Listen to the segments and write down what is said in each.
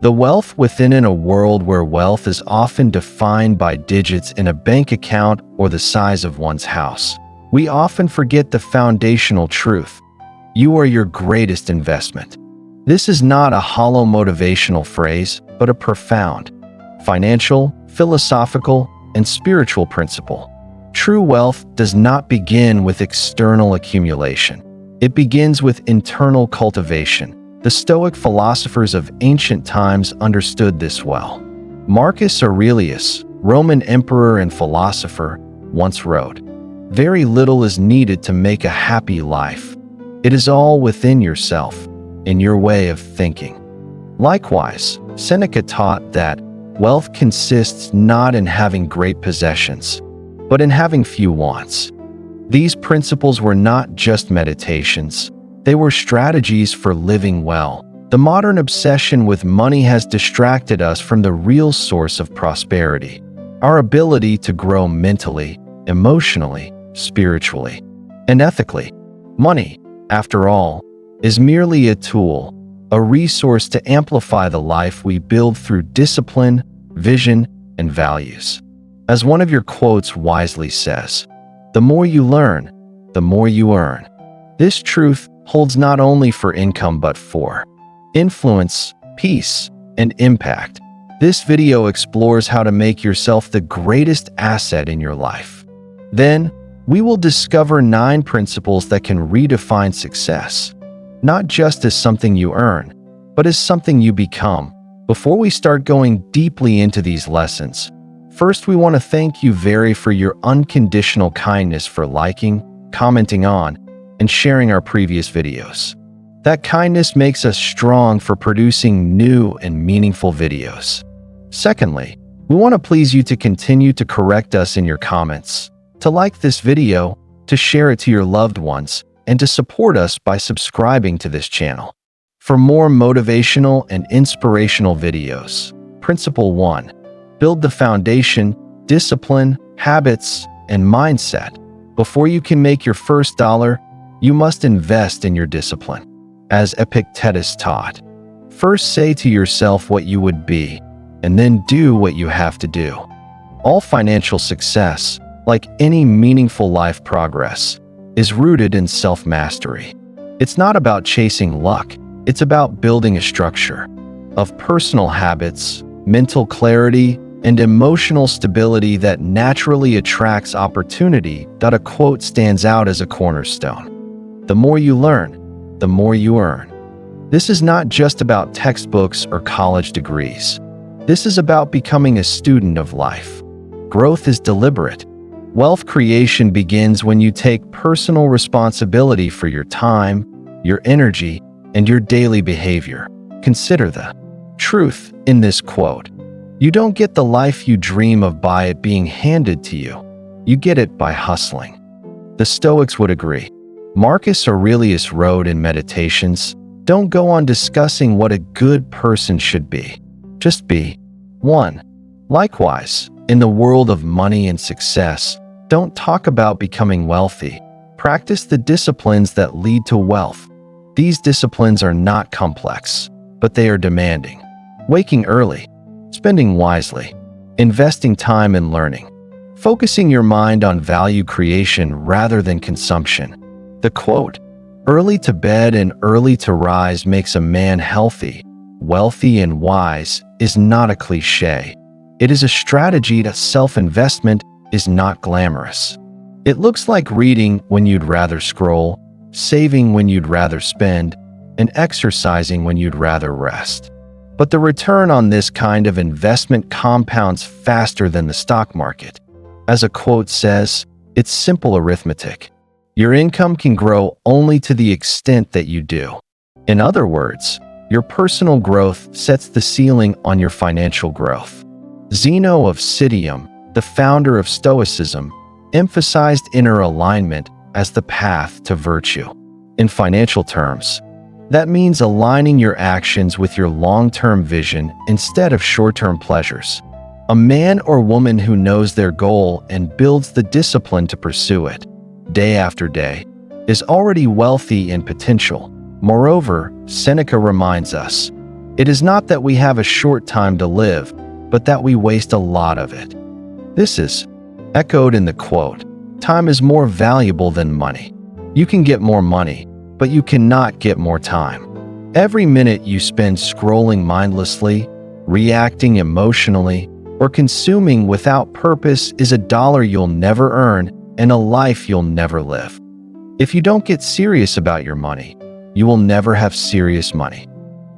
The wealth within in a world where wealth is often defined by digits in a bank account or the size of one's house. We often forget the foundational truth. You are your greatest investment. This is not a hollow motivational phrase, but a profound financial, philosophical, and spiritual principle. True wealth does not begin with external accumulation. It begins with internal cultivation. The Stoic philosophers of ancient times understood this well. Marcus Aurelius, Roman emperor and philosopher, once wrote, "Very little is needed to make a happy life. It is all within yourself, in your way of thinking." Likewise, Seneca taught that wealth consists not in having great possessions, but in having few wants. These principles were not just meditations. They were strategies for living well. The modern obsession with money has distracted us from the real source of prosperity, our ability to grow mentally, emotionally, spiritually, and ethically. Money, after all, is merely a tool, a resource to amplify the life we build through discipline, vision, and values. As one of your quotes wisely says, "The more you learn, the more you earn." This truth holds not only for income but for influence, peace, and impact. This video explores how to make yourself the greatest asset in your life. Then, we will discover 9 principles that can redefine success, not just as something you earn, but as something you become. Before we start going deeply into these lessons, first we want to thank you for your unconditional kindness for liking, commenting on, and sharing our previous videos. That kindness makes us strong for producing new and meaningful videos. Secondly, we want to please you to continue to correct us in your comments, to like this video, to share it to your loved ones, and to support us by subscribing to this channel. For more motivational and inspirational videos, Principle 1. Build the foundation, discipline, habits, and mindset. Before you can make your first dollar, you must invest in your discipline. As Epictetus taught, first say to yourself what you would be, and then do what you have to do. All financial success, like any meaningful life progress, is rooted in self-mastery. It's not about chasing luck, it's about building a structure of personal habits, mental clarity, and emotional stability that naturally attracts opportunity. A quote stands out as a cornerstone. The more you learn, the more you earn. This is not just about textbooks or college degrees. This is about becoming a student of life. Growth is deliberate. Wealth creation begins when you take personal responsibility for your time, your energy, and your daily behavior. Consider the truth in this quote. You don't get the life you dream of by it being handed to you. You get it by hustling. The Stoics would agree. Marcus Aurelius wrote in Meditations, "Don't go on discussing what a good person should be. Just be one." Likewise, in the world of money and success, don't talk about becoming wealthy. Practice the disciplines that lead to wealth. These disciplines are not complex, but they are demanding. Waking early, spending wisely, investing time in learning, focusing your mind on value creation rather than consumption. The quote, "Early to bed and early to rise makes a man healthy, wealthy, and wise," is not a cliche. It is a strategy that self-investment is not glamorous. It looks like reading when you'd rather scroll, saving when you'd rather spend, and exercising when you'd rather rest. But the return on this kind of investment compounds faster than the stock market. As a quote says, it's simple arithmetic. Your income can grow only to the extent that you do. In other words, your personal growth sets the ceiling on your financial growth. Zeno of Citium, the founder of Stoicism, emphasized inner alignment as the path to virtue. In financial terms, that means aligning your actions with your long-term vision instead of short-term pleasures. A man or woman who knows their goal and builds the discipline to pursue it, day after day, is already wealthy in potential. Moreover, Seneca reminds us, It is not that we have a short time to live, but that we waste a lot of it. This is echoed in the quote, "Time is more valuable than money." You can get more money, but you cannot get more time. Every minute you spend scrolling mindlessly, reacting emotionally, or consuming without purpose is a dollar you'll never earn and a life you'll never live. If you don't get serious about your money, you will never have serious money.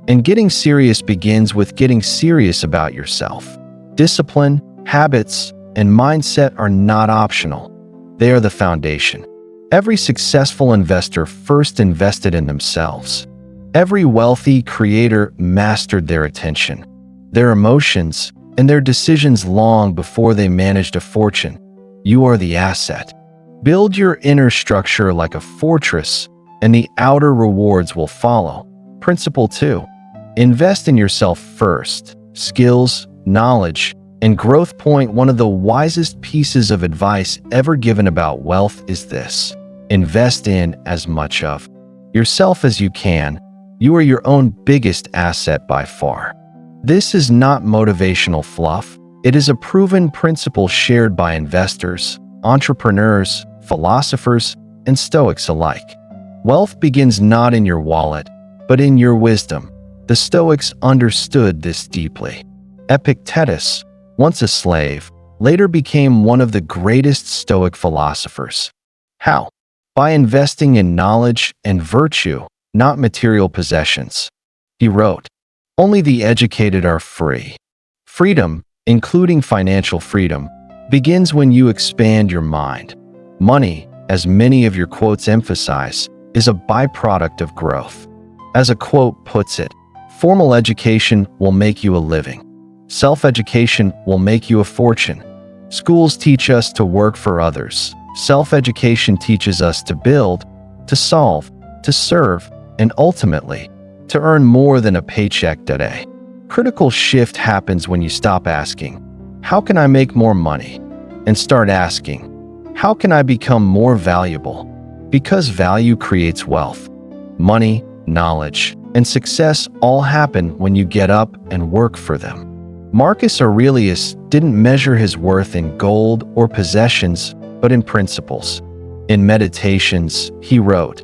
And getting serious begins with getting serious about yourself. Discipline, habits, and mindset are not optional. They are the foundation. Every successful investor first invested in themselves. Every wealthy creator mastered their attention, their emotions, and their decisions long before they managed a fortune. You are the asset. Build your inner structure like a fortress, and the outer rewards will follow. Principle 2. Invest in yourself first. Skills, knowledge, and growth. Point 1 of the wisest pieces of advice ever given about wealth is this: invest in as much of yourself as you can. You are your own biggest asset by far. This is not motivational fluff. It is a proven principle shared by investors, entrepreneurs, philosophers, and Stoics alike. Wealth begins not in your wallet, but in your wisdom. The Stoics understood this deeply. Epictetus, once a slave, later became one of the greatest Stoic philosophers. How? By investing in knowledge and virtue, not material possessions. He wrote, "Only the educated are free." Freedom, including financial freedom, begins when you expand your mind. Money, as many of your quotes emphasize, is a byproduct of growth. As a quote puts it, formal education will make you a living. Self-education will make you a fortune. Schools teach us to work for others. Self-education teaches us to build, to solve, to serve, and ultimately, to earn more than a paycheck today. Critical shift happens when you stop asking, "How can I make more money?" and start asking, "How can I become more valuable?" Because value creates wealth. Money, knowledge, and success all happen when you get up and work for them. Marcus Aurelius didn't measure his worth in gold or possessions, but in principles. In Meditations, he wrote,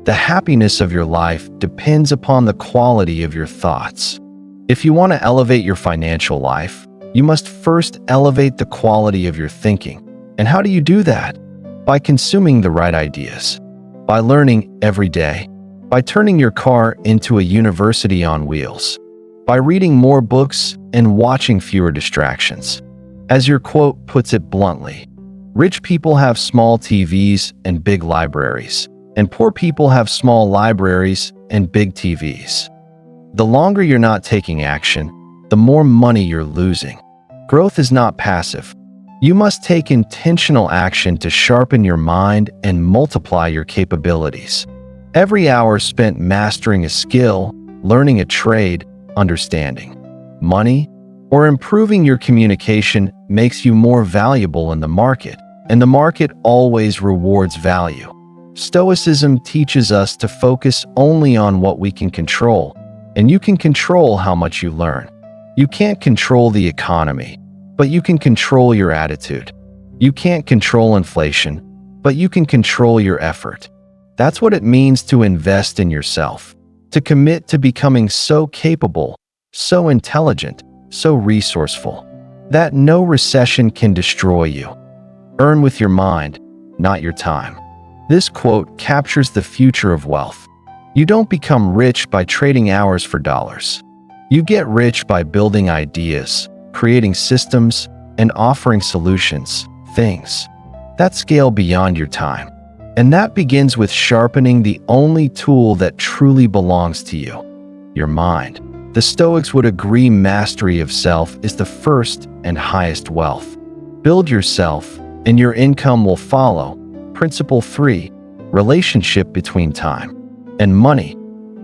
"The happiness of your life depends upon the quality of your thoughts." If you want to elevate your financial life, you must first elevate the quality of your thinking. And how do you do that? By consuming the right ideas, by learning every day, by turning your car into a university on wheels, by reading more books and watching fewer distractions. As your quote puts it bluntly, rich people have small TVs and big libraries, and poor people have small libraries and big TVs. The longer you're not taking action, the more money you're losing. Growth is not passive. You must take intentional action to sharpen your mind and multiply your capabilities. Every hour spent mastering a skill, learning a trade, understanding money, or improving your communication makes you more valuable in the market, and the market always rewards value. Stoicism teaches us to focus only on what we can control, and you can control how much you learn. You can't control the economy, but you can control your attitude. You can't control inflation, but you can control your effort. That's what it means to invest in yourself, to commit to becoming so capable, so intelligent, so resourceful, that no recession can destroy you. Earn with your mind, not your time. This quote captures the future of wealth. You don't become rich by trading hours for dollars. You get rich by building ideas, creating systems, and offering solutions, things that scale beyond your time. And that begins with sharpening the only tool that truly belongs to you, your mind. The Stoics would agree mastery of self is the first and highest wealth. Build yourself, and your income will follow. Principle 3. Relationship between time and money.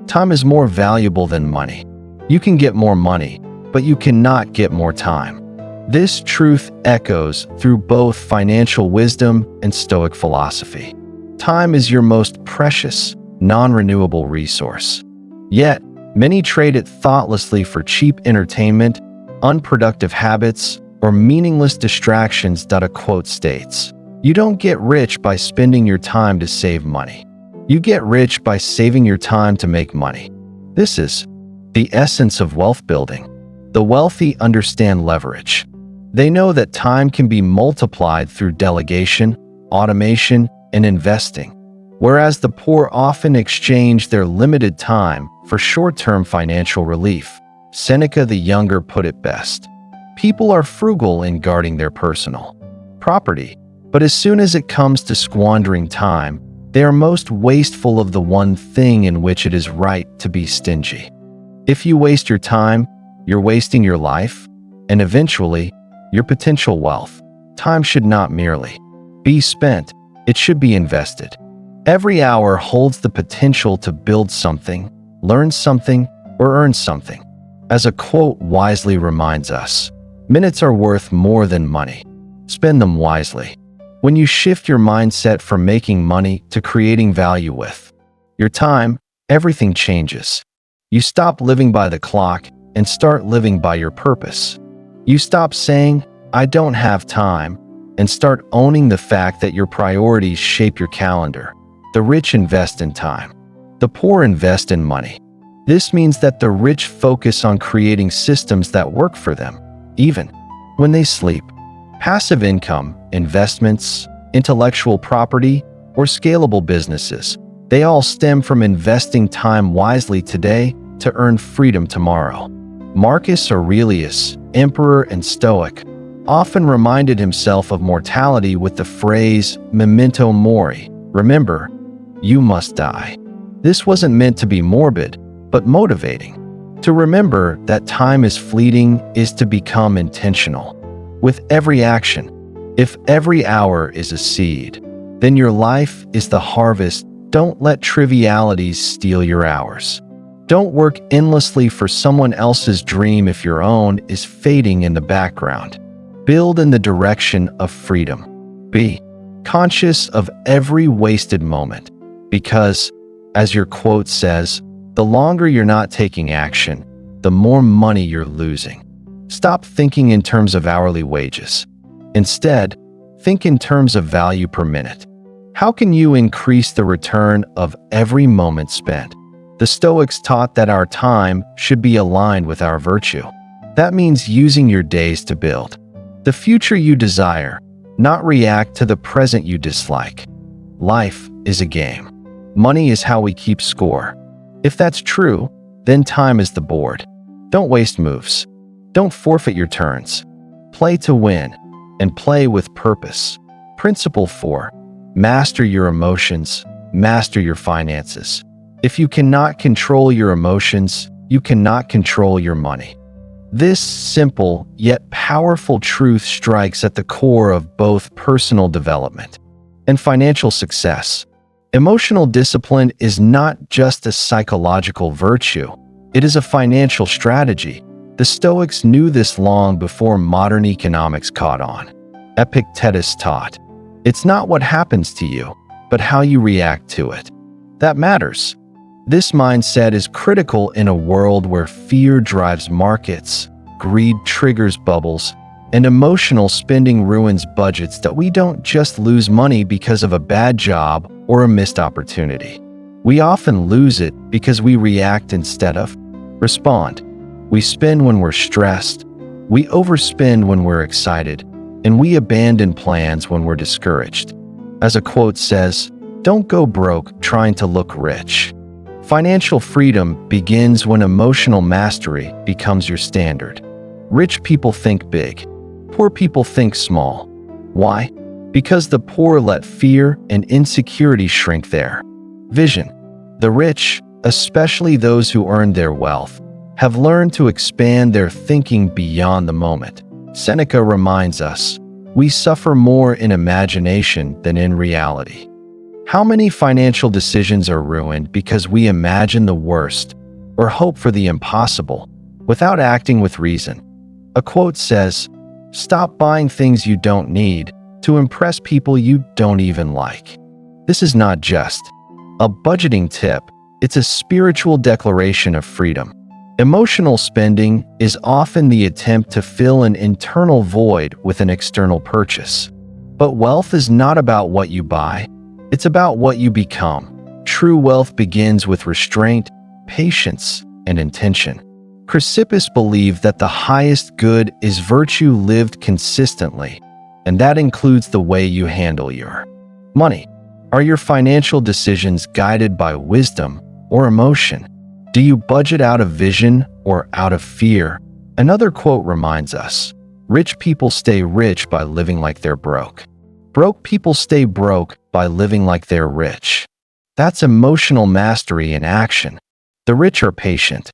Time is more valuable than money. You can get more money, but you cannot get more time. This truth echoes through both financial wisdom and Stoic philosophy. Time is your most precious, non-renewable resource. Yet, Many trade it thoughtlessly for cheap entertainment, unproductive habits, or meaningless distractions. A quote states, "You don't get rich by spending your time to save money. You get rich by saving your time to make money." This is the essence of wealth building. The wealthy understand leverage. They know that time can be multiplied through delegation, automation, and investing, whereas the poor often exchange their limited time for short-term financial relief. Seneca the Younger put it best. People are frugal in guarding their personal property, but as soon as it comes to squandering time, they are most wasteful of the one thing in which it is right to be stingy. If you waste your time, you're wasting your life, and eventually, your potential wealth. Time should not merely be spent, it should be invested. Every hour holds the potential to build something, learn something, or earn something. As a quote wisely reminds us, minutes are worth more than money. Spend them wisely. When you shift your mindset from making money to creating value with your time, everything changes. You stop living by the clock and start living by your purpose. You stop saying, "I don't have time," and start owning the fact that your priorities shape your calendar. The rich invest in time. The poor invest in money. This means that the rich focus on creating systems that work for them, even when they sleep. Passive income, investments, intellectual property, or scalable businesses, they all stem from investing time wisely today to earn freedom tomorrow. Marcus Aurelius, emperor and Stoic, often reminded himself of mortality with the phrase memento mori, remember, you must die. This wasn't meant to be morbid, but motivating. To remember that time is fleeting is to become intentional. With every action, if every hour is a seed, then your life is the harvest. Don't let trivialities steal your hours. Don't work endlessly for someone else's dream if your own is fading in the background. Build in the direction of freedom. Be conscious of every wasted moment, because, as your quote says, the longer you're not taking action, the more money you're losing. Stop thinking in terms of hourly wages. Instead, think in terms of value per minute. How can you increase the return of every moment spent? The Stoics taught that our time should be aligned with our virtue. That means using your days to build the future you desire, not react to the present you dislike. Life is a game. Money is how we keep score. If that's true, then time is the board. Don't waste moves. Don't forfeit your turns. Play to win, and play with purpose. Principle 4. Master your emotions, master your finances. If you cannot control your emotions, you cannot control your money. This simple yet powerful truth strikes at the core of both personal development and financial success. Emotional discipline is not just a psychological virtue, it is a financial strategy. The Stoics knew this long before modern economics caught on. Epictetus taught, "It's not what happens to you, but how you react to it that matters." This mindset is critical in a world where fear drives markets, greed triggers bubbles, and emotional spending ruins budgets. That we don't just lose money because of a bad job or a missed opportunity. We often lose it because we react instead of respond. We spend when we're stressed, we overspend when we're excited, and we abandon plans when we're discouraged. As a quote says, "Don't go broke trying to look rich." Financial freedom begins when emotional mastery becomes your standard. Rich people think big. Poor people think small. Why? Because the poor let fear and insecurity shrink their vision. The rich, especially those who earned their wealth, have learned to expand their thinking beyond the moment. Seneca reminds us, we suffer more in imagination than in reality. How many financial decisions are ruined because we imagine the worst or hope for the impossible without acting with reason? A quote says, "Stop buying things you don't need to impress people you don't even like." This is not just a budgeting tip, It's a spiritual declaration of freedom. Emotional spending is often the attempt to fill an internal void with an external purchase. But wealth is not about what you buy, it's about what you become. True wealth begins with restraint, patience, and intention. Chrysippus believed that the highest good is virtue lived consistently, and that includes the way you handle your money. Are your financial decisions guided by wisdom or emotion? Do you budget out of vision or out of fear? Another quote reminds us, rich people stay rich by living like they're broke. Broke people stay broke by living like they're rich. That's emotional mastery in action. The rich are patient.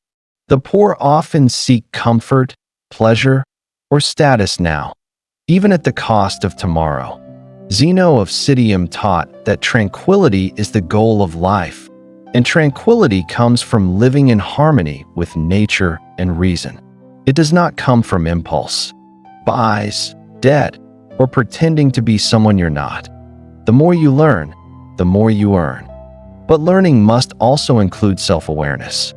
The poor often seek comfort, pleasure, or status now, even at the cost of tomorrow. Zeno of Citium taught that tranquility is the goal of life, and tranquility comes from living in harmony with nature and reason. It does not come from impulse, buys, debt, or pretending to be someone you're not. The more you learn, the more you earn. But learning must also include self-awareness.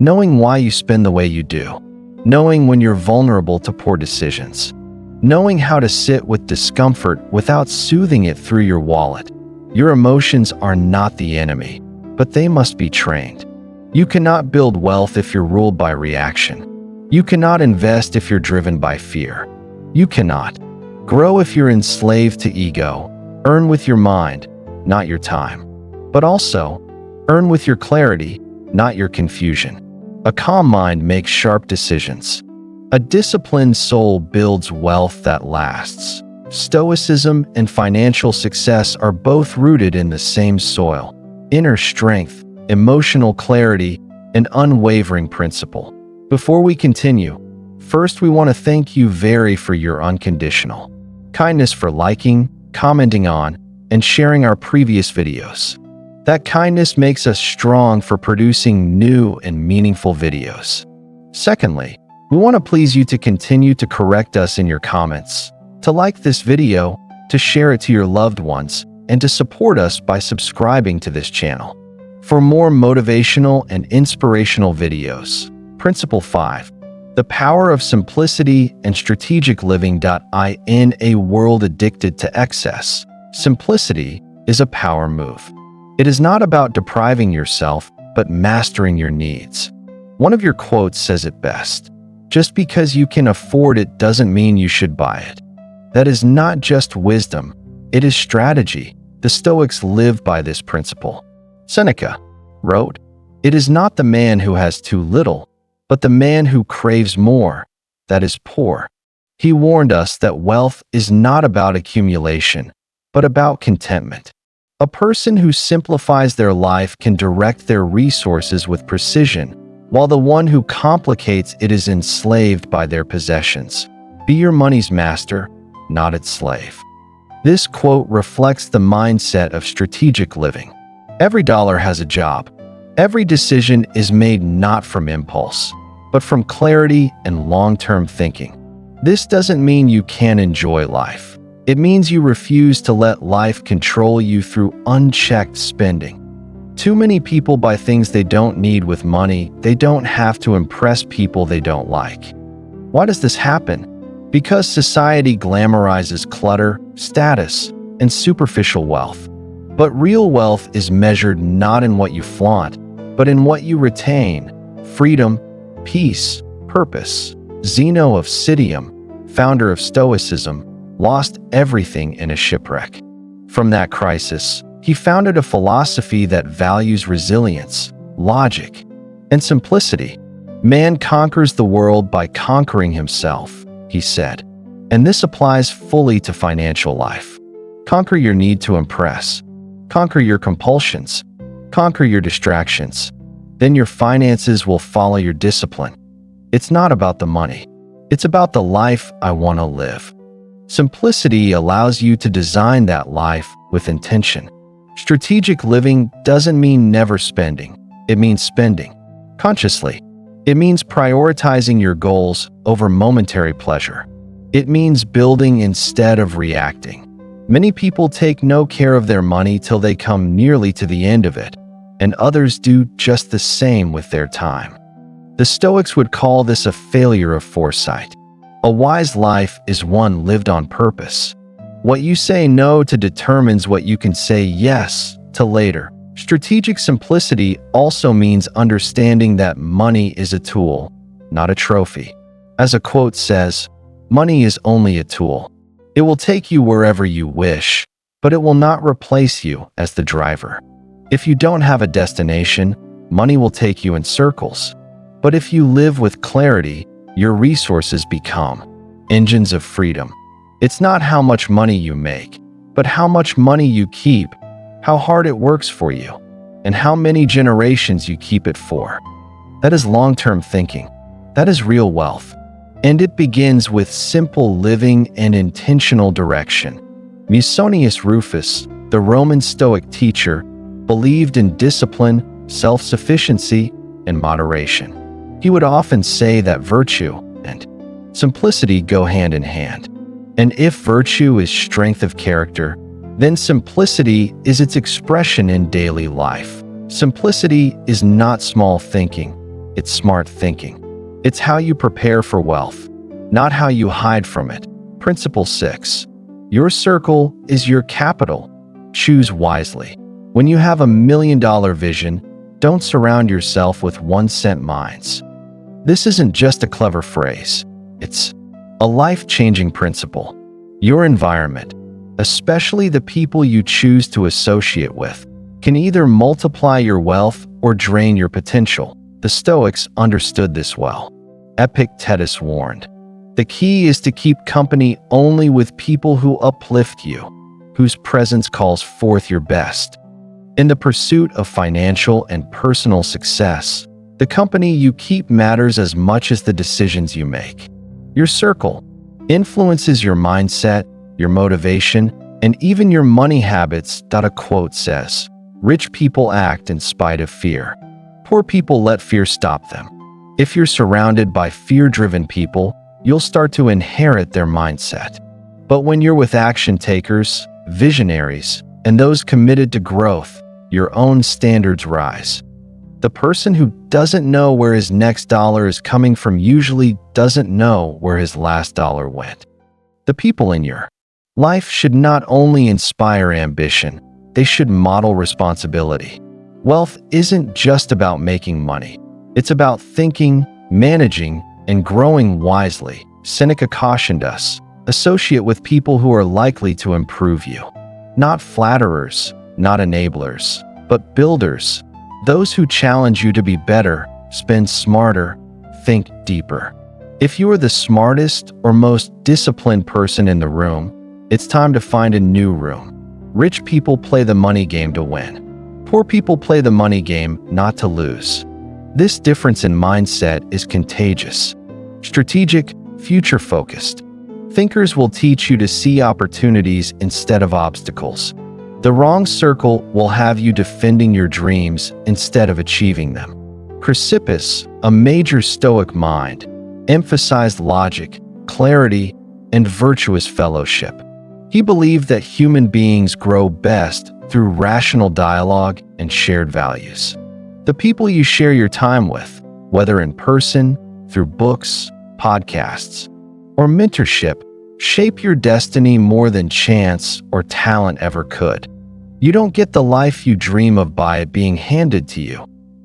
Knowing why you spend the way you do. Knowing when you're vulnerable to poor decisions. Knowing how to sit with discomfort without soothing it through your wallet. Your emotions are not the enemy, but they must be trained. You cannot build wealth if you're ruled by reaction. You cannot invest if you're driven by fear. You cannot grow if you're enslaved to ego. Earn with your mind, not your time. But also, earn with your clarity, not your confusion. A calm mind makes sharp decisions. A disciplined soul builds wealth that lasts. Stoicism and financial success are both rooted in the same soil. Inner strength, emotional clarity, and unwavering principle. Before we continue, first we want to thank you very for your unconditional kindness for liking, commenting on, and sharing our previous videos. That kindness makes us strong for producing new and meaningful videos. Secondly, we want to please you to continue to correct us in your comments, to like this video, to share it to your loved ones, and to support us by subscribing to this channel. For more motivational and inspirational videos, Principle 5, The Power of Simplicity and Strategic Living. In a world addicted to excess, simplicity is a power move. It is not about depriving yourself, but mastering your needs. One of your quotes says it best. Just because you can afford it doesn't mean you should buy it. That is not just wisdom, it is strategy. The Stoics lived by this principle. Seneca wrote, "It is not the man who has too little, but the man who craves more, that is poor." He warned us that wealth is not about accumulation, but about contentment. A person who simplifies their life can direct their resources with precision, while the one who complicates it is enslaved by their possessions. Be your money's master, not its slave. This quote reflects the mindset of strategic living. Every dollar has a job. Every decision is made not from impulse, but from clarity and long-term thinking. This doesn't mean you can't enjoy life. It means you refuse to let life control you through unchecked spending. Too many people buy things they don't need with money they don't have to impress people they don't like. Why does this happen? Because society glamorizes clutter, status, and superficial wealth. But real wealth is measured not in what you flaunt, but in what you retain: freedom, peace, purpose. Zeno of Citium, founder of Stoicism, lost everything in a shipwreck. From that crisis, he founded a philosophy that values resilience, logic, and simplicity. Man conquers the world by conquering himself, he said. And this applies fully to financial life. Conquer your need to impress. Conquer your compulsions. Conquer your distractions. Then your finances will follow your discipline. It's not about the money. It's about the life I want to live. Simplicity allows you to design that life with intention. Strategic living doesn't mean never spending. It means spending consciously. It means prioritizing your goals over momentary pleasure. It means building instead of reacting. Many people take no care of their money till they come nearly to the end of it, and others do just the same with their time. The Stoics would call this a failure of foresight. A wise life is one lived on purpose. What you say no to determines what you can say yes to later. Strategic simplicity also means understanding that money is a tool, not a trophy. As a quote says, "Money is only a tool. It will take you wherever you wish, but it will not replace you as the driver." If you don't have a destination, money will take you in circles. But if you live with clarity, your resources become engines of freedom. It's not how much money you make, but how much money you keep, how hard it works for you, and how many generations you keep it for. That is long-term thinking. That is real wealth. And it begins with simple living and intentional direction. Musonius Rufus, the Roman Stoic teacher, believed in discipline, self-sufficiency, and moderation. He would often say that virtue and simplicity go hand in hand. And if virtue is strength of character, then simplicity is its expression in daily life. Simplicity is not small thinking, it's smart thinking. It's how you prepare for wealth, not how you hide from it. Principle 6. Your circle is your capital. Choose wisely. When you have $1 million vision, don't surround yourself with 1-cent minds. This isn't just a clever phrase. It's a life-changing principle. Your environment, especially the people you choose to associate with, can either multiply your wealth or drain your potential. The Stoics understood this well. Epictetus warned, "The key is to keep company only with people who uplift you, whose presence calls forth your best." In the pursuit of financial and personal success, the company you keep matters as much as the decisions you make. Your circle influences your mindset, your motivation, and even your money habits. A quote says, "Rich people act in spite of fear. Poor people let fear stop them." If you're surrounded by fear-driven people, you'll start to inherit their mindset. But when you're with action takers, visionaries, and those committed to growth, your own standards rise. The person who doesn't know where his next dollar is coming from usually doesn't know where his last dollar went. The people in your life should not only inspire ambition, they should model responsibility. Wealth isn't just about making money. It's about thinking, managing, and growing wisely. Seneca cautioned us, associate with people who are likely to improve you. Not flatterers, not enablers, but builders. Those who challenge you to be better, spend smarter, think deeper. If you are the smartest or most disciplined person in the room, it's time to find a new room. Rich people play the money game to win. Poor people play the money game not to lose. This difference in mindset is contagious. Strategic, future-focused. Thinkers will teach you to see opportunities instead of obstacles. The wrong circle will have you defending your dreams instead of achieving them. Chrysippus, a major Stoic mind, emphasized logic, clarity, and virtuous fellowship. He believed that human beings grow best through rational dialogue and shared values. The people you share your time with, whether in person, through books, podcasts, or mentorship, shape your destiny more than chance or talent ever could. You don't get the life you dream of by it being handed to you.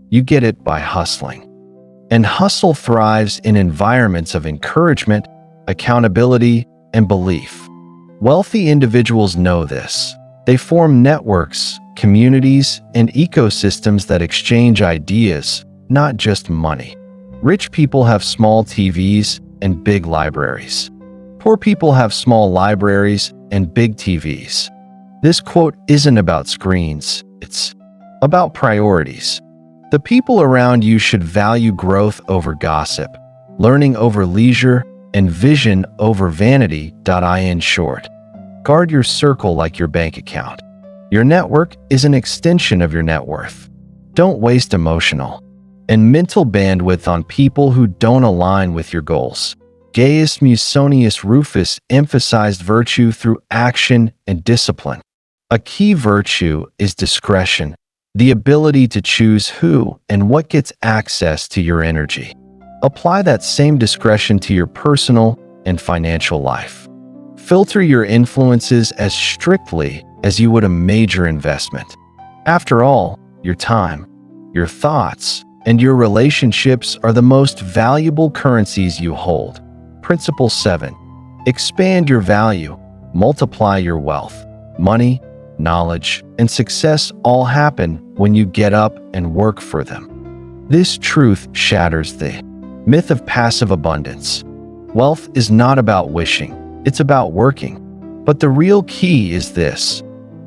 You get it by hustling. And hustle thrives in environments of encouragement, accountability, and belief. Wealthy individuals know this. They form networks, communities, and ecosystems that exchange ideas, not just money. Rich people have small TVs and big libraries. Poor people have small libraries and big TVs. This quote isn't about screens, it's about priorities. The people around you should value growth over gossip, learning over leisure, and vision over vanity. In short, guard your circle like your bank account. Your network is an extension of your net worth. Don't waste emotional and mental bandwidth on people who don't align with your goals. Gaius Musonius Rufus emphasized virtue through action and discipline. A key virtue is discretion, the ability to choose who and what gets access to your energy. Apply that same discretion to your personal and financial life. Filter your influences as strictly as you would a major investment. After all, your time, your thoughts, and your relationships are the most valuable currencies you hold. Principle 7. Expand your value. Multiply your wealth. Money, knowledge, and success all happen when you get up and work for them. This truth shatters the myth of passive abundance. Wealth is not about wishing, it's about working. But the real key is this: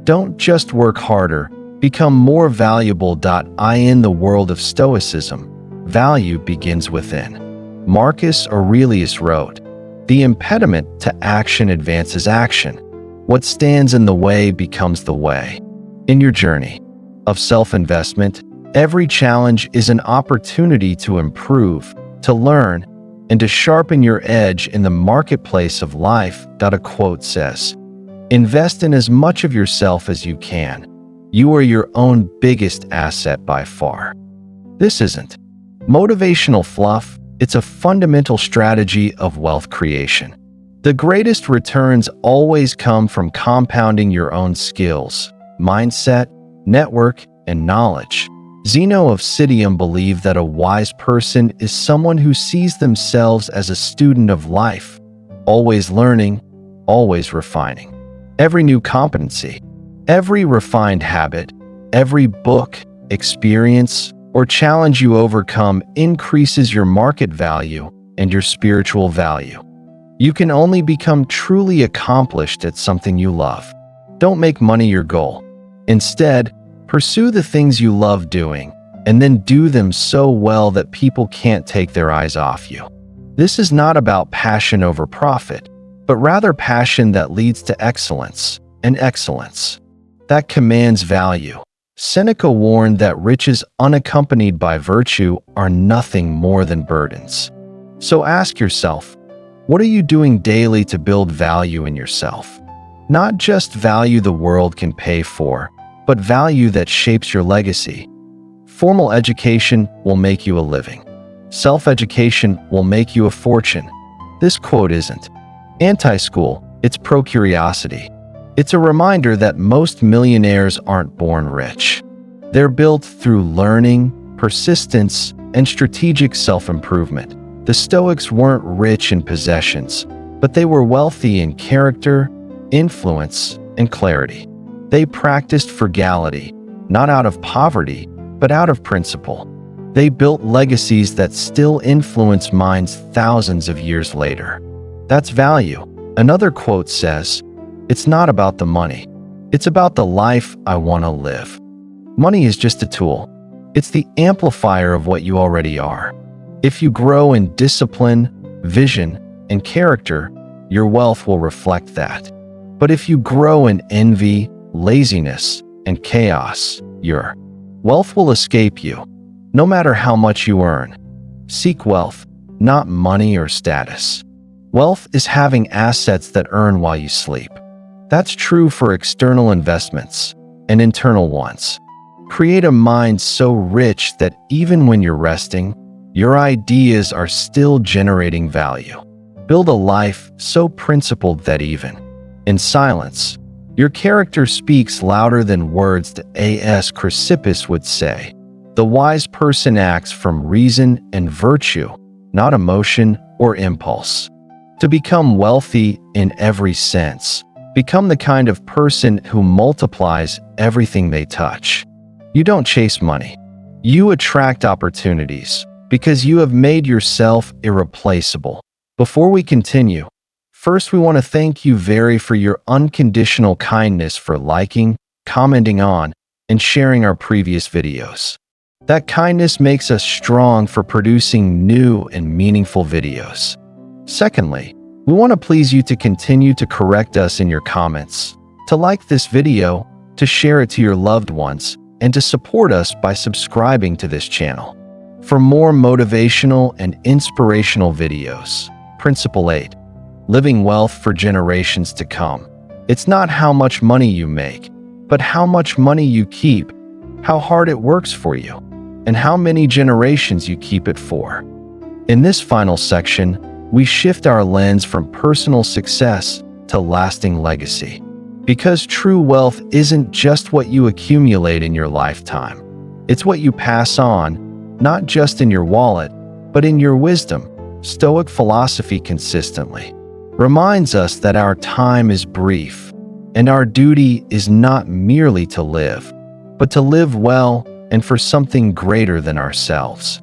don't just work harder, become more valuable. In the world of Stoicism, value begins within. Marcus Aurelius wrote, "The impediment to action advances action. What stands in the way becomes the way." In your journey of self-investment, every challenge is an opportunity to improve, to learn, and to sharpen your edge in the marketplace of life. A quote says, "Invest in as much of yourself as you can. You are your own biggest asset by far." This isn't motivational fluff, it's a fundamental strategy of wealth creation. The greatest returns always come from compounding your own skills, mindset, network, and knowledge. Zeno of Citium believed that a wise person is someone who sees themselves as a student of life, always learning, always refining. Every new competency, every refined habit, every book, experience, or challenge you overcome increases your market value and your spiritual value. You can only become truly accomplished at something you love. Don't make money your goal. Instead, pursue the things you love doing, and then do them so well that people can't take their eyes off you. This is not about passion over profit, but rather passion that leads to excellence, and excellence that commands value. Seneca warned that riches unaccompanied by virtue are nothing more than burdens. So ask yourself, what are you doing daily to build value in yourself? Not just value the world can pay for, but value that shapes your legacy. Formal education will make you a living. Self-education will make you a fortune. This quote isn't anti-school, it's pro-curiosity. It's a reminder that most millionaires aren't born rich. They're built through learning, persistence, and strategic self-improvement. The Stoics weren't rich in possessions, but they were wealthy in character, influence, and clarity. They practiced frugality, not out of poverty, but out of principle. They built legacies that still influence minds thousands of years later. That's value. Another quote says, "It's not about the money. It's about the life I want to live." Money is just a tool. It's the amplifier of what you already are. If you grow in discipline, vision, and character, your wealth will reflect that. But if you grow in envy, laziness, and chaos, your wealth will escape you, no matter how much you earn. Seek wealth, not money or status. Wealth is having assets that earn while you sleep. That's true for external investments and internal ones. Create a mind so rich that even when you're resting, your ideas are still generating value. Build a life so principled that even in silence, your character speaks louder than words. As Chrysippus would say, the wise person acts from reason and virtue, not emotion or impulse. To become wealthy in every sense, become the kind of person who multiplies everything they touch. You don't chase money. You attract opportunities because you have made yourself irreplaceable. Before we continue, first we want to thank you for your unconditional kindness for liking, commenting on, and sharing our previous videos. That kindness makes us strong for producing new and meaningful videos. Secondly, we want to please you to continue to correct us in your comments, to like this video, to share it to your loved ones, and to support us by subscribing to this channel. For more motivational and inspirational videos, Principle 8, Living Wealth for Generations to Come. It's not how much money you make, but how much money you keep. how hard it works for you, and how many generations you keep it for. In this final section, we shift our lens from personal success to lasting legacy. Because true wealth isn't just what you accumulate in your lifetime. It's what you pass on, not just in your wallet, but in your wisdom. Stoic philosophy consistently reminds us that our time is brief, and our duty is not merely to live, but to live well and for something greater than ourselves.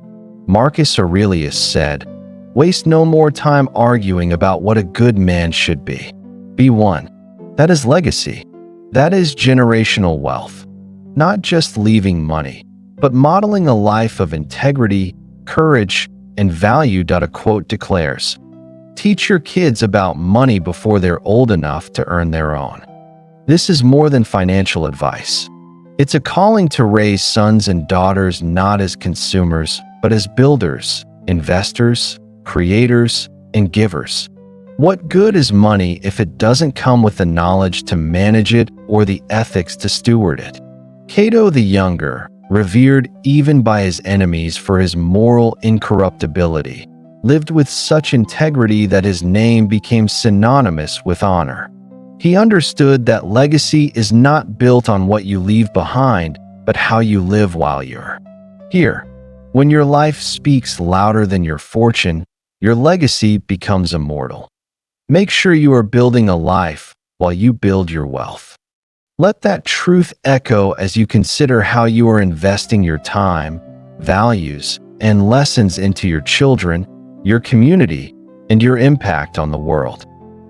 Marcus Aurelius said, "Waste no more time arguing about what a good man should be. Be one." That is legacy. That is generational wealth. Not just leaving money, but modeling a life of integrity, courage, and value. A quote declares, "Teach your kids about money before they're old enough to earn their own." This is more than financial advice. It's a calling to raise sons and daughters not as consumers, but as builders, investors, creators, and givers. What good is money if it doesn't come with the knowledge to manage it or the ethics to steward it? Cato the Younger, revered even by his enemies for his moral incorruptibility, lived with such integrity that his name became synonymous with honor. He understood that legacy is not built on what you leave behind, but how you live while you're here. When your life speaks louder than your fortune, your legacy becomes immortal. Make sure you are building a life while you build your wealth. Let that truth echo as you consider how you are investing your time, values, and lessons into your children, your community, and your impact on the world.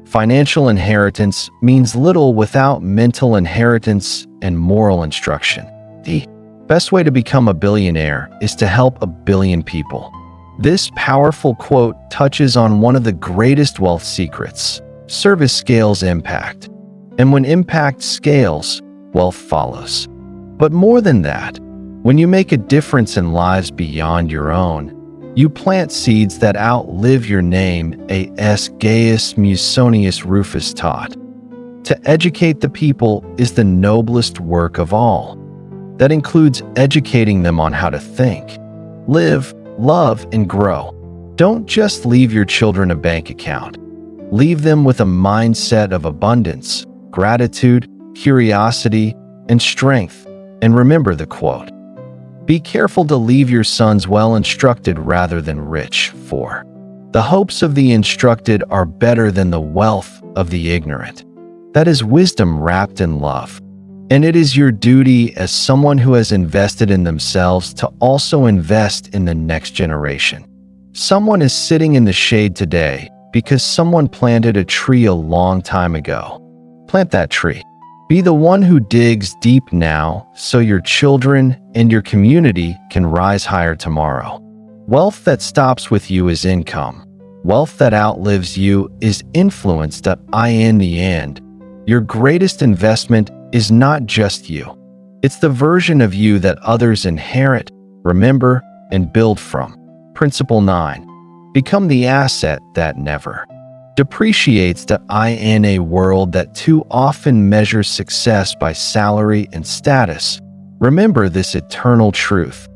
Financial inheritance means little without mental inheritance and moral instruction. The best way to become a billionaire is to help a billion people. This powerful quote touches on one of the greatest wealth secrets. Service scales impact. And when impact scales, wealth follows. But more than that, when you make a difference in lives beyond your own, you plant seeds that outlive your name. A.S. Gaius Musonius Rufus taught, "To educate the people is the noblest work of all." That includes educating them on how to think, live, love, and grow. Don't just leave your children a bank account. Leave them with a mindset of abundance, gratitude, curiosity, and strength. And remember the quote, "Be careful to leave your sons well instructed rather than rich, for the hopes of the instructed are better than the wealth of the ignorant." That is wisdom wrapped in love. And it is your duty as someone who has invested in themselves to also invest in the next generation. Someone is sitting in the shade today because someone planted a tree a long time ago. Plant that tree. Be the one who digs deep now so your children and your community can rise higher tomorrow. Wealth that stops with you is income. Wealth that outlives you is influence. In the end, your greatest investment is not just you. It's the version of you that others inherit, remember, and build from. Principle 9. Become the asset that never depreciates. In a world that too often measures success by salary and status, remember this eternal truth.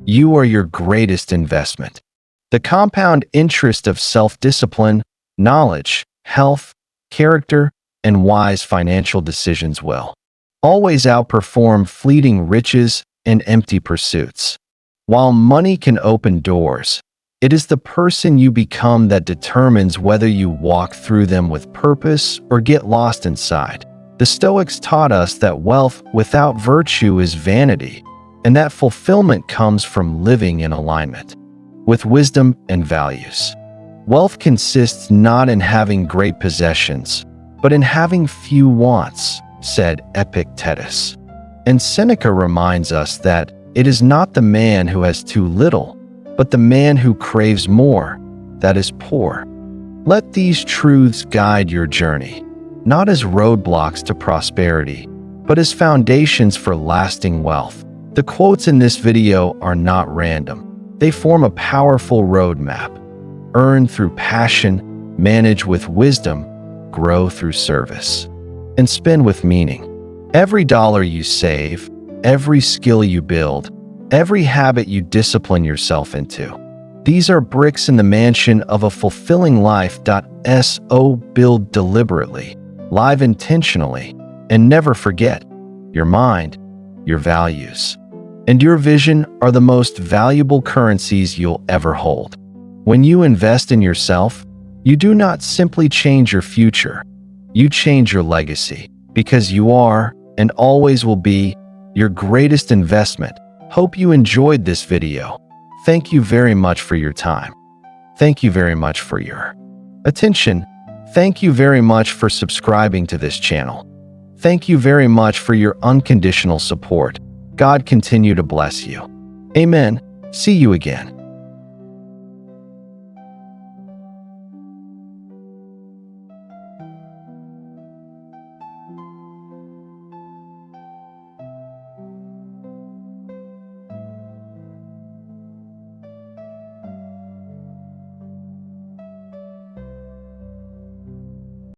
You are your greatest investment. The compound interest of self-discipline, knowledge, health, character, and wise financial decisions will always outperform fleeting riches and empty pursuits. While money can open doors, it is the person you become that determines whether you walk through them with purpose or get lost inside. The Stoics taught us that wealth without virtue is vanity, and that fulfillment comes from living in alignment with wisdom and values. Wealth consists not in having great possessions, but in having few wants, said Epictetus. And Seneca reminds us that it is not the man who has too little, but the man who craves more, that is poor. Let these truths guide your journey, not as roadblocks to prosperity, but as foundations for lasting wealth. The quotes in this video are not random. They form a powerful roadmap. Earn through passion, manage with wisdom, grow through service, and spend with meaning. Every dollar you save, every skill you build, every habit you discipline yourself into. These are bricks in the mansion of a fulfilling life. So build deliberately, live intentionally, and never forget, your mind, your values, and your vision are the most valuable currencies you'll ever hold. When you invest in yourself, you do not simply change your future, you change your legacy, because you are, and always will be, your greatest investment. Hope you enjoyed this video. Thank you very much for your time. Thank you very much for your attention. Thank you very much for subscribing to this channel. Thank you very much for your unconditional support. God continue to bless you. Amen. See you again.